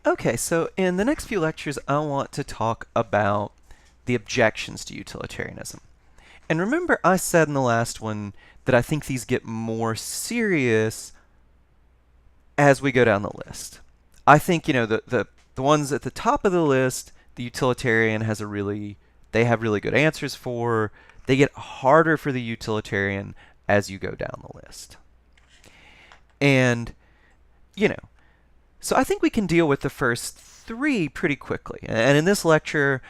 Okay, so in the next few lectures, I want to talk about the objections to utilitarianism. And remember, I said in the last one that I think these get more serious as we go down the list. I think, the ones at the top of the list, the utilitarian they have really good answers for. They get harder for the utilitarian as you go down the list. And, you know, so I think we can deal with the first three pretty quickly. And in this lecture,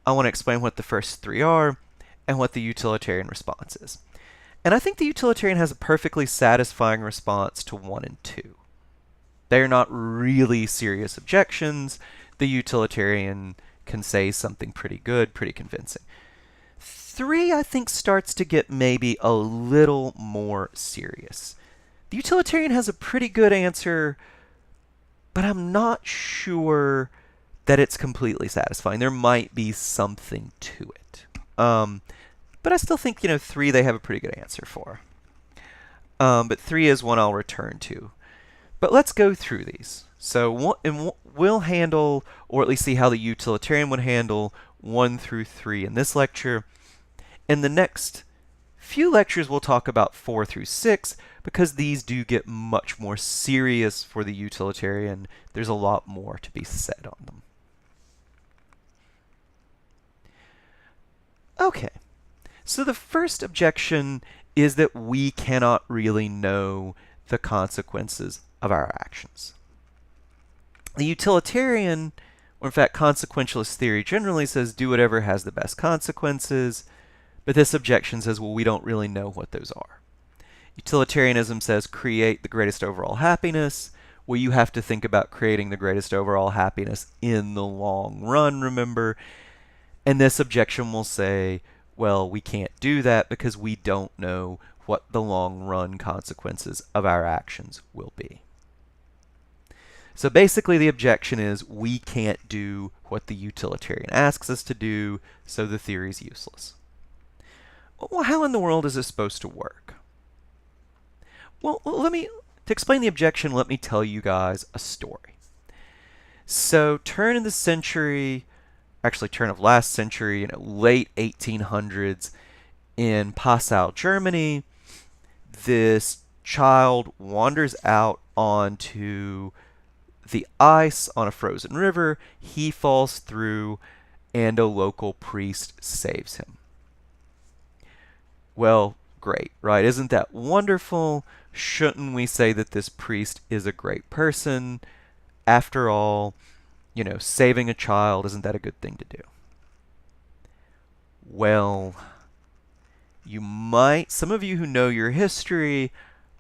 I want to explain what the first three are and what the utilitarian response is. And I think the utilitarian has a perfectly satisfying response to 1 and 2. They're not really serious objections. The utilitarian can say something pretty good, pretty convincing. 3, I think, starts to get maybe a little more serious. The utilitarian has a pretty good answer, but I'm not sure that it's completely satisfying. There might be something to it. But I still think, 3 they have a pretty good answer for. But 3 is one I'll return to. But let's go through these. So we'll handle, or at least see how the utilitarian would handle 1 through 3 in this lecture. In the next few lectures, we'll talk about 4 through 6, because these do get much more serious for the utilitarian. There's a lot more to be said on them. Okay, so the first objection is that we cannot really know the consequences of our actions. The utilitarian, or in fact consequentialist theory, generally says do whatever has the best consequences, but this objection says, well, we don't really know what those are. Utilitarianism says create the greatest overall happiness. Well, you have to think about creating the greatest overall happiness in the long run, remember? And this objection will say, well, we can't do that because we don't know what the long run consequences of our actions will be. So basically the objection is we can't do what the utilitarian asks us to do, so the theory is useless. Well, how in the world is this supposed to work? Well, to explain the objection, let me tell you guys a story. So turn of the century, actually turn of last century, late 1800s, in Passau, Germany, this child wanders out onto the ice on a frozen river. He falls through, and a local priest saves him. Well, great, right? Isn't that wonderful? Shouldn't we say that this priest is a great person? After all, saving a child, isn't that a good thing to do? Well, some of you who know your history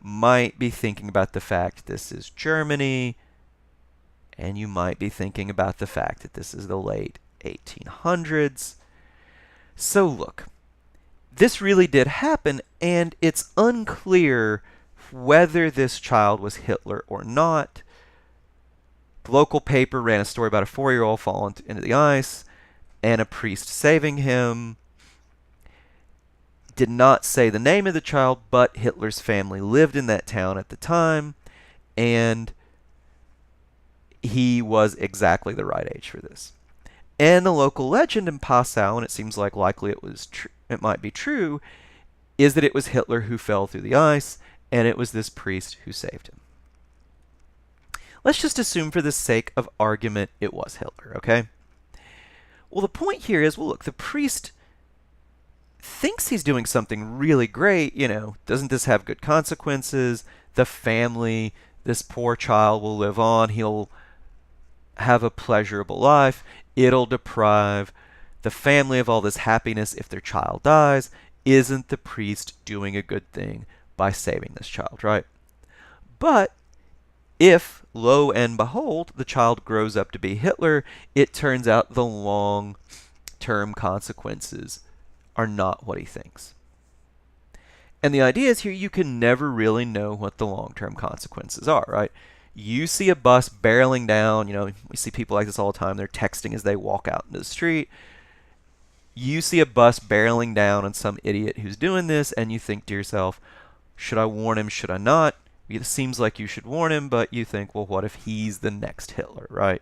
might be thinking about the fact this is Germany, and you might be thinking about the fact that this is the late 1800s. So look, this really did happen, and it's unclear whether this child was Hitler or not. The local paper ran a story about a 4-year-old falling into the ice and a priest saving him. Did not say the name of the child, but Hitler's family lived in that town at the time, and he was exactly the right age for this. And the local legend in Passau, and it seems like likely it might be true, is that it was Hitler who fell through the ice, and it was this priest who saved him. Let's just assume for the sake of argument it was Hitler, okay? Well, the point here is, well, look, the priest thinks he's doing something really great, doesn't this have good consequences? The family, this poor child will live on, he'll have a pleasurable life. It'll deprive the family of all this happiness if their child dies. Isn't the priest doing a good thing by saving this child, right? But if, lo and behold, the child grows up to be Hitler, it turns out the long-term consequences are not what he thinks. And the idea is here you can never really know what the long-term consequences are, right? You see a bus barreling down, we see people like this all the time, they're texting as they walk out into the street. You see a bus barreling down on some idiot who's doing this, and you think to yourself, should I warn him, should I not? It seems like you should warn him, but you think, well, what if he's the next Hitler, right?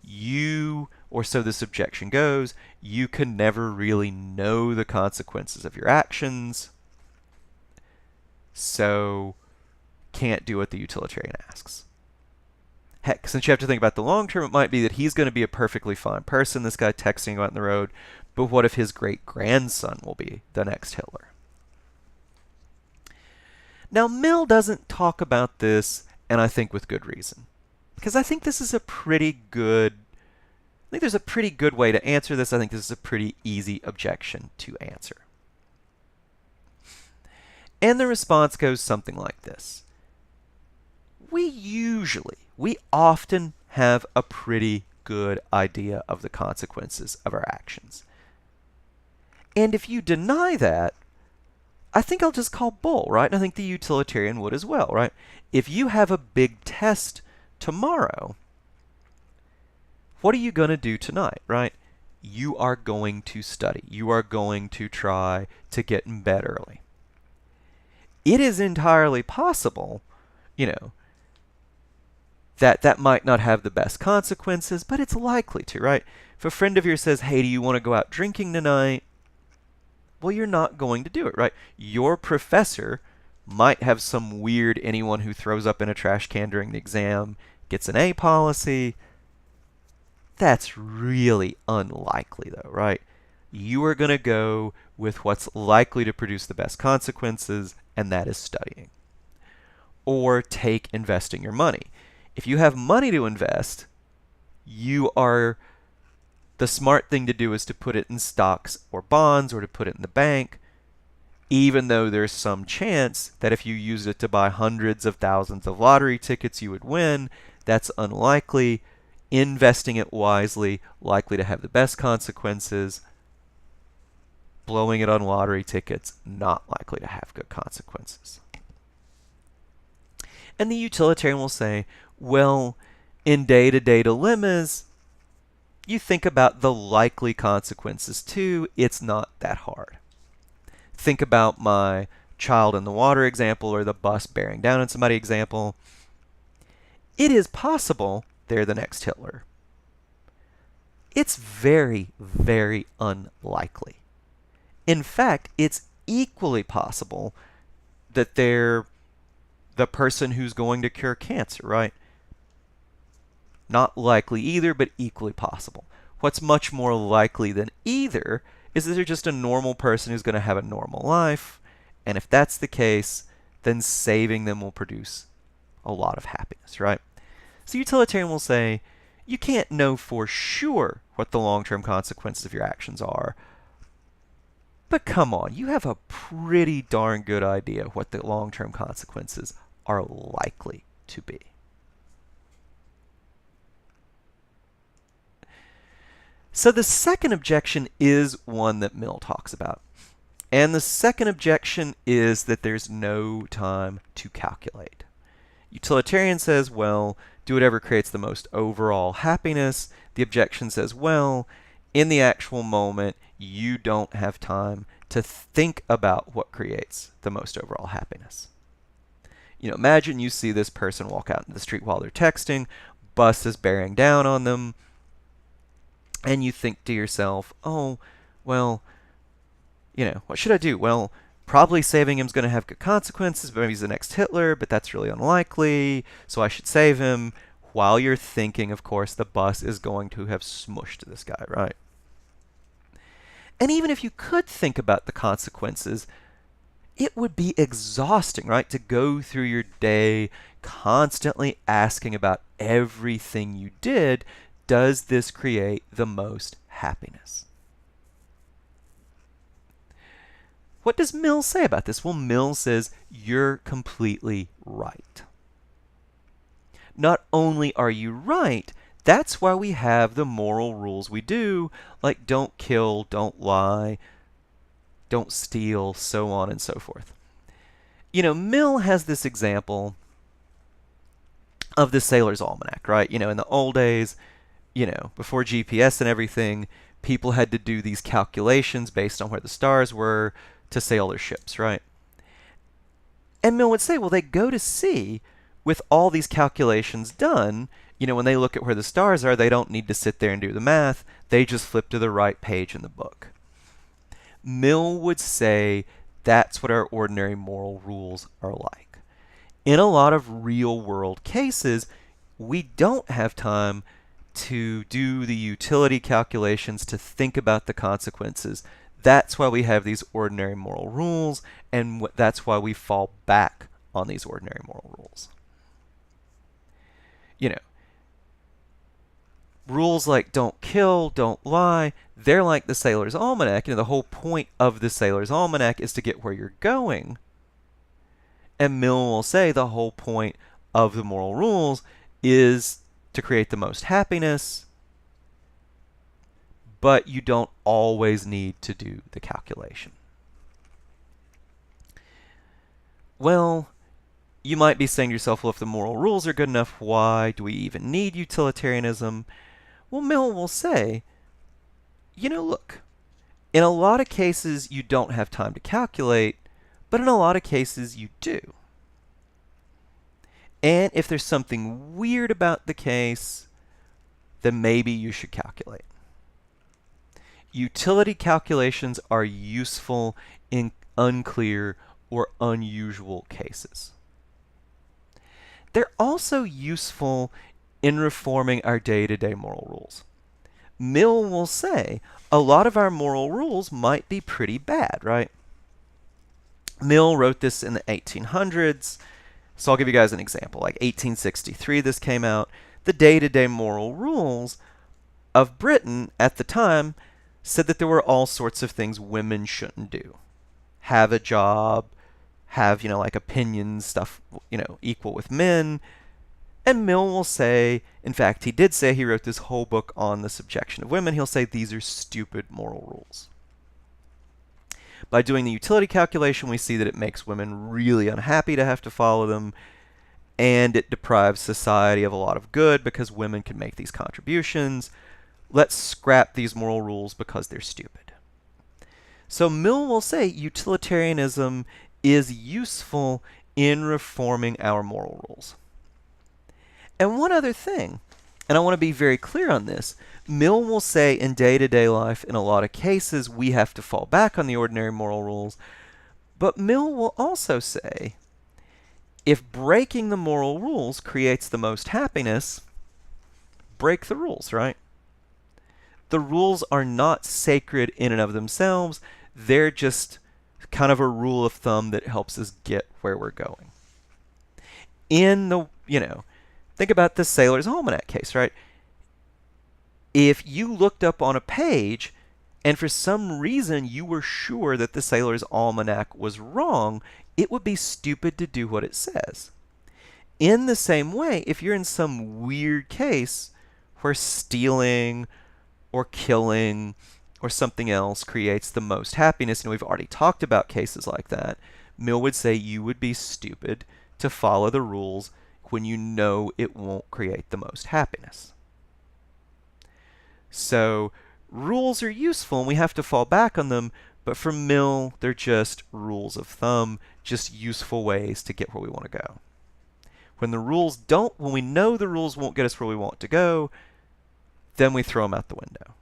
you, or so this objection goes, you can never really know the consequences of your actions, so can't do what the utilitarian asks. Heck, since you have to think about the long term, it might be that he's going to be a perfectly fine person, this guy texting out on the road, but what if his great-grandson will be the next Hitler? Now, Mill doesn't talk about this, and I think with good reason, because I think this is a pretty good, I think there's a pretty good way to answer this. I think this is a pretty easy objection to answer. And the response goes something like this. We often have a pretty good idea of the consequences of our actions. And if you deny that, I think I'll just call bull, right? And I think the utilitarian would as well, right? If you have a big test tomorrow, what are you going to do tonight, right? You are going to study. You are going to try to get in bed early. It is entirely possible, that might not have the best consequences, but it's likely to, right? If a friend of yours says, hey, do you want to go out drinking tonight? Well, you're not going to do it, right? Your professor might have some weird anyone who throws up in a trash can during the exam gets an A policy. That's really unlikely, though, right? You are going to go with what's likely to produce the best consequences, and that is studying. Or take investing your money. If you have money to invest, the smart thing to do is to put it in stocks or bonds or to put it in the bank, even though there's some chance that if you use it to buy hundreds of thousands of lottery tickets, you would win. That's unlikely. Investing it wisely, likely to have the best consequences. Blowing it on lottery tickets, not likely to have good consequences. And the utilitarian will say, well, in day-to-day dilemmas, you think about the likely consequences too. It's not that hard. Think about my child in the water example or the bus bearing down on somebody example. It is possible they're the next Hitler. It's very, very unlikely. In fact, it's equally possible that they're the person who's going to cure cancer, right? Not likely either, but equally possible. What's much more likely than either is that they're just a normal person who's going to have a normal life. And if that's the case, then saving them will produce a lot of happiness, right? So utilitarian will say, you can't know for sure what the long-term consequences of your actions are. But come on, you have a pretty darn good idea what the long-term consequences are likely to be. So the second objection is one that Mill talks about. And the second objection is that there's no time to calculate. Utilitarian says, well, do whatever creates the most overall happiness. The objection says, well, in the actual moment, you don't have time to think about what creates the most overall happiness. Imagine you see this person walk out into the street while they're texting, bus is bearing down on them, and you think to yourself, oh, well, what should I do? Well, probably saving him is going to have good consequences, but maybe he's the next Hitler, but that's really unlikely, so I should save him. While you're thinking, of course, the bus is going to have smushed this guy, right? And even if you could think about the consequences, it would be exhausting, right? To go through your day constantly asking about everything you did. Does this create the most happiness? What does Mill say about this? Well, Mill says you're completely right. Not only are you right, that's why we have the moral rules we do, like don't kill, don't lie, don't steal, so on and so forth. Mill has this example of the Sailors Almanac, right? In the old days, before GPS and everything, people had to do these calculations based on where the stars were to sail their ships, right? And Mill would say, well, they go to sea with all these calculations done, when they look at where the stars are, they don't need to sit there and do the math. They just flip to the right page in the book. Mill would say that's what our ordinary moral rules are like. In a lot of real-world cases, we don't have time to do the utility calculations, to think about the consequences. That's why we have these ordinary moral rules, and that's why we fall back on these ordinary moral rules. Rules like don't kill, don't lie, they're like the Sailors Almanac. The whole point of the Sailors Almanac is to get where you're going. And Mill will say the whole point of the moral rules is to create the most happiness, but you don't always need to do the calculation. Well, you might be saying to yourself, well, if the moral rules are good enough, why do we even need utilitarianism? Well, Mill will say, look, in a lot of cases you don't have time to calculate, but in a lot of cases you do. And if there's something weird about the case, then maybe you should calculate. Utility calculations are useful in unclear or unusual cases. They're also useful in reforming our day-to-day moral rules. Mill will say a lot of our moral rules might be pretty bad, right? Mill wrote this in the 1800s, so I'll give you guys an example. Like 1863, this came out. The day-to-day moral rules of Britain at the time said that there were all sorts of things women shouldn't do. Have a job, have, like opinions, stuff, equal with men. And Mill will say, in fact, he did say, he wrote this whole book on the subjection of women. He'll say these are stupid moral rules. By doing the utility calculation, we see that it makes women really unhappy to have to follow them, and it deprives society of a lot of good because women can make these contributions. Let's scrap these moral rules because they're stupid. So Mill will say utilitarianism is useful in reforming our moral rules. And one other thing, and I want to be very clear on this, Mill will say in day-to-day life, in a lot of cases, we have to fall back on the ordinary moral rules, but Mill will also say, if breaking the moral rules creates the most happiness, break the rules, right? The rules are not sacred in and of themselves. They're just kind of a rule of thumb that helps us get where we're going. Think about the Sailors Almanac case, right? If you looked up on a page and for some reason you were sure that the Sailors Almanac was wrong, it would be stupid to do what it says. In the same way, if you're in some weird case where stealing or killing or something else creates the most happiness, and we've already talked about cases like that, Mill would say you would be stupid to follow the rules when you know it won't create the most happiness. So rules are useful and we have to fall back on them, but for Mill, they're just rules of thumb, just useful ways to get where we want to go. When we know the rules won't get us where we want to go, then we throw them out the window.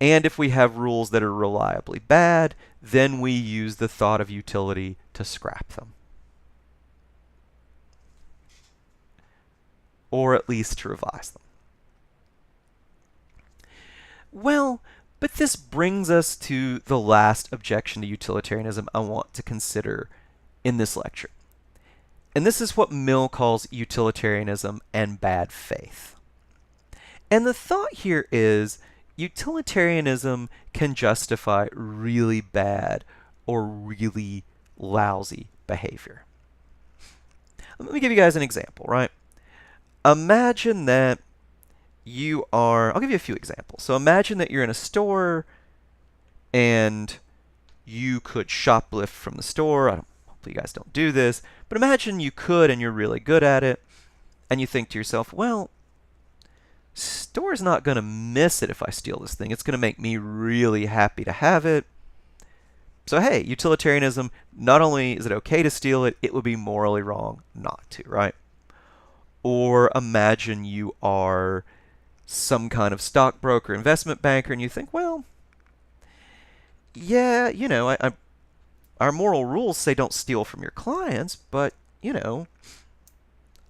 And if we have rules that are reliably bad, then we use the thought of utility to scrap them. Or at least to revise them. Well, but this brings us to the last objection to utilitarianism I want to consider in this lecture. And this is what Mill calls utilitarianism and bad faith. And the thought here is utilitarianism can justify really bad or really lousy behavior. Let me give you guys an example, right? Imagine that I'll give you a few examples. So imagine that you're in a store and you could shoplift from the store. Hopefully you guys don't do this, but imagine you could and you're really good at it, and you think to yourself, well, store's not going to miss it if I steal this thing. It's going to make me really happy to have it. So hey, utilitarianism, not only is it okay to steal it, it would be morally wrong not to, right? Or imagine you are some kind of stockbroker, investment banker, and you think, well, yeah, our moral rules say don't steal from your clients, but,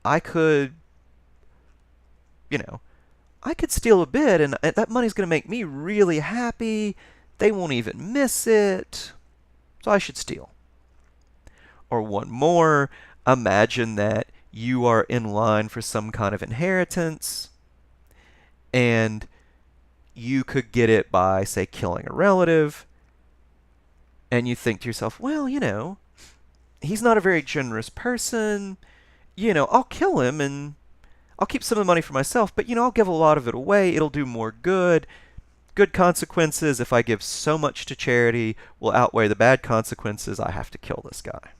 I could, you know, I could steal a bit, and that money's going to make me really happy. They won't even miss it, so I should steal. Or one more, imagine that you are in line for some kind of inheritance, and you could get it by, say, killing a relative, and you think to yourself, well, he's not a very generous person. I'll kill him and I'll keep some of the money for myself, but I'll give a lot of it away. It'll do more good. Good consequences, if I give so much to charity, will outweigh the bad consequences. I have to kill this guy.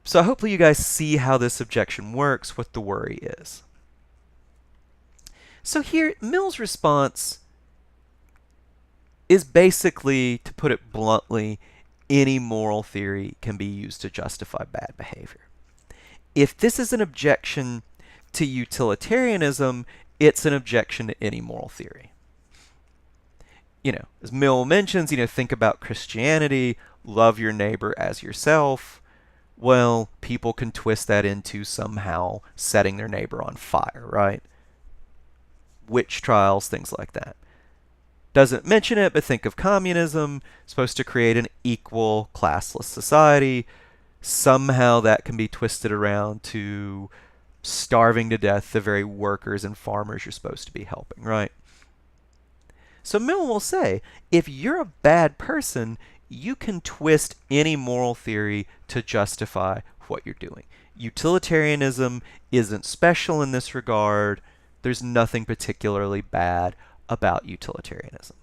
So hopefully you guys see how this objection works, what the worry is. So here, Mill's response is basically, to put it bluntly, any moral theory can be used to justify bad behavior. If this is an objection to utilitarianism, it's an objection to any moral theory. As Mill mentions, think about Christianity, love your neighbor as yourself. Well, people can twist that into somehow setting their neighbor on fire, right? Witch trials, things like that. Doesn't mention it, but think of communism, supposed to create an equal, classless society. Somehow that can be twisted around to starving to death the very workers and farmers you're supposed to be helping, right? So Mill will say, if you're a bad person, you can twist any moral theory to justify what you're doing. Utilitarianism isn't special in this regard. There's nothing particularly bad about utilitarianism.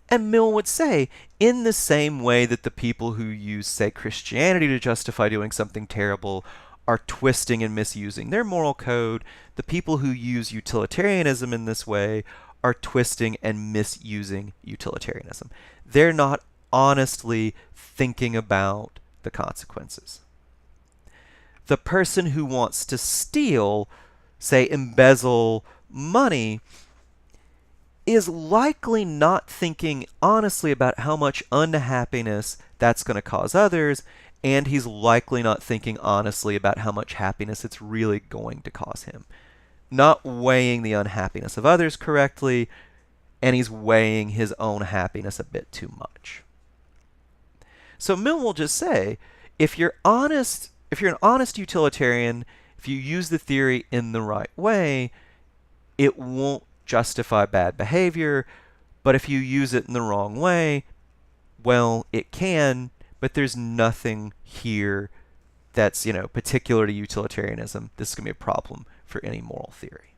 And Mill would say, in the same way that the people who use, say, Christianity to justify doing something terrible are twisting and misusing their moral code, the people who use utilitarianism in this way are twisting and misusing utilitarianism. They're not honestly thinking about the consequences. The person who wants to steal, say, embezzle money, is likely not thinking honestly about how much unhappiness that's going to cause others, and he's likely not thinking honestly about how much happiness it's really going to cause him. Not weighing the unhappiness of others correctly, and he's weighing his own happiness a bit too much. So Mill will just say, if you're an honest utilitarian, if you use the theory in the right way, it won't justify bad behavior, but if you use it in the wrong way, well, it can, but there's nothing here that's, particular to utilitarianism. This is going to be a problem for any moral theory.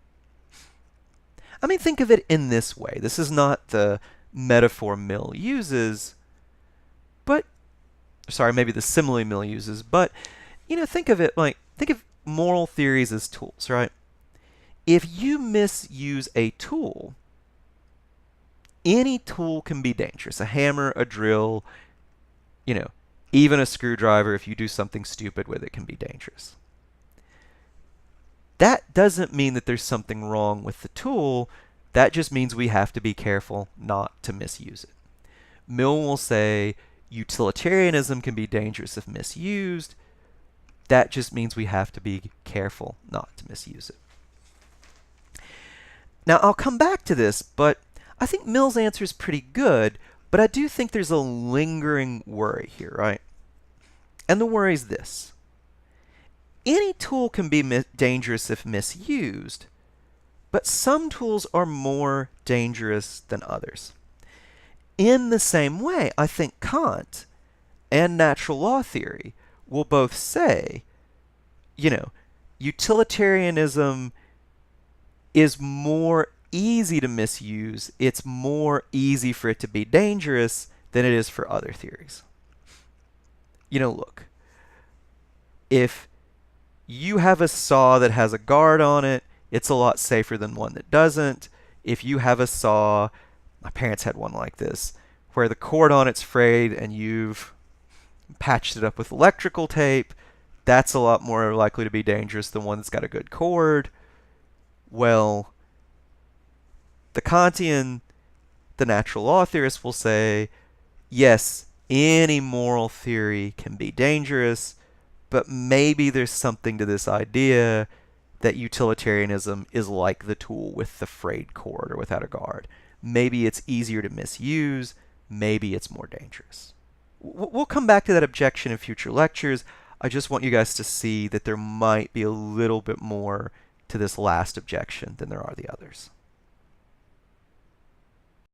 I mean, think of it in this way. This is not the metaphor Mill uses, but, sorry, maybe the simile Mill uses, but, think of moral theories as tools, right? If you misuse a tool, any tool can be dangerous. A hammer, a drill, even a screwdriver, if you do something stupid with it, can be dangerous. That doesn't mean that there's something wrong with the tool. That just means we have to be careful not to misuse it. Mill will say utilitarianism can be dangerous if misused. That just means we have to be careful not to misuse it. Now, I'll come back to this, but I think Mill's answer is pretty good, but I do think there's a lingering worry here, right? And the worry is this. Any tool can be dangerous if misused, but some tools are more dangerous than others. In the same way, I think Kant and natural law theory will both say, utilitarianism is more easy to misuse. It's more easy for it to be dangerous than it is for other theories. Look, if you have a saw that has a guard on it, it's a lot safer than one that doesn't. If you have a saw, my parents had one like this, where the cord on it's frayed and you've patched it up with electrical tape, that's a lot more likely to be dangerous than one that's got a good cord. Well, the Kantian, the natural law theorist, will say, yes, any moral theory can be dangerous, but maybe there's something to this idea that utilitarianism is like the tool with the frayed cord or without a guard. Maybe it's easier to misuse, maybe it's more dangerous. We'll come back to that objection in future lectures. I just want you guys to see that there might be a little bit more to this last objection than there are the others.